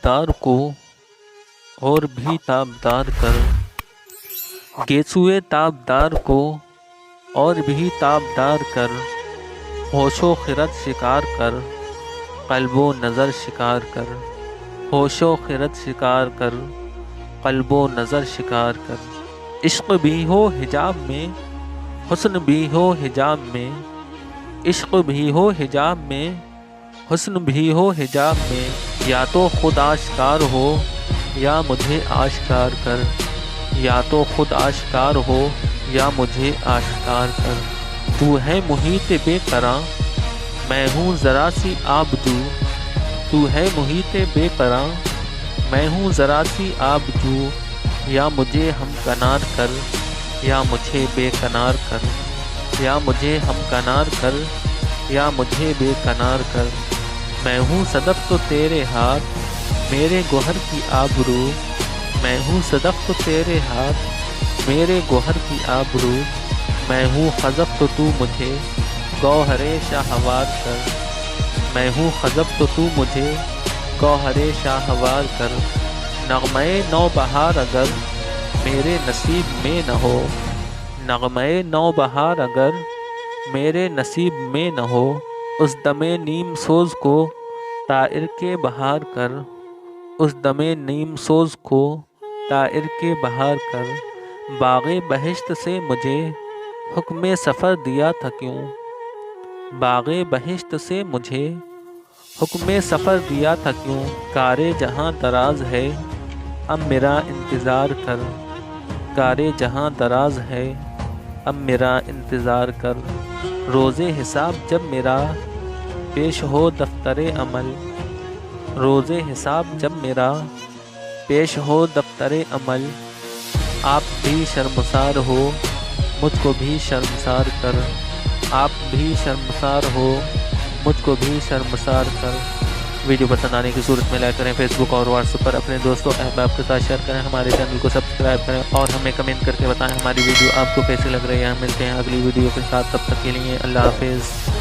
تابدار کو اور بھی تابدار کر، گیسوئے تابدار کو اور بھی تابدار کر، ہوش و خرد شکار کر، قلب و نظر شکار کر، ہوش و خرد شکار کر، قلب و نظر شکار کر۔ عشق بھی ہو حجاب میں، حسن بھی ہو حجاب میں، عشق بھی ہو حجاب میں، حسن بھی ہو حجاب میں، یا تو خود آشکار ہو یا مجھے آشکار کر، یا تو خود آشکار ہو یا مجھے آشکار کر۔ تو ہے محیط بے قراں، میں ہوں ذرا سی آبجو، تو ہے محیط بے قراں، میں ہوں ذرا سی آبجو، یا مجھے ہم کنار کر یا مجھے بے کنار کر، یا مجھے ہم کنار کر یا مجھے بے کنار کر۔ میں ہوں صدف تو تیرے ہاتھ میرے گوہر کی آبرو، میں ہوں صدف تو تیرے ہاتھ میرے گوہر کی آبرو، میں ہوں خزف تو تو مجھے گوہر شاہوار کر، میں ہوں خزف تو تو مجھے گوہر شاہوار کر۔ نغمہ نو بہار اگر میرے نصیب میں نہ ہو، نغمہ نو بہار اگر میرے نصیب میں نہ ہو، اس دم نیم سوز کو طائر کے بہار کر، اس دم نیم سوز کو طائر کے بہار کر۔ باغ بہشت سے مجھے حکم سفر دیا تھا کیوں، باغ بہشت سے مجھے حکم سفر دیا تھا کیوں، کار جہاں دراز ہے اب میرا انتظار کر، کار جہاں دراز ہے اب میرا انتظار کر۔ روز حساب جب میرا پیش ہو دفتر عمل، روز حساب جب میرا پیش ہو دفتر عمل، آپ بھی شرمسار ہو مجھ کو بھی شرمسار کر، آپ بھی شرمسار ہو مجھ کو بھی شرمسار کر۔ ویڈیو پسند آنے کی صورت میں لائک کریں، فیس بک اور واٹس ایپ پر اپنے دوستوں احباب کے ساتھ شیئر کریں، ہمارے چینل کو سبسکرائب کریں اور ہمیں کمنٹ کر کے بتائیں ہماری ویڈیو آپ کو کیسی لگ رہی ہے۔ ملتے ہیں اگلی ویڈیو کے ساتھ، تب تک کے لیے اللہ حافظ۔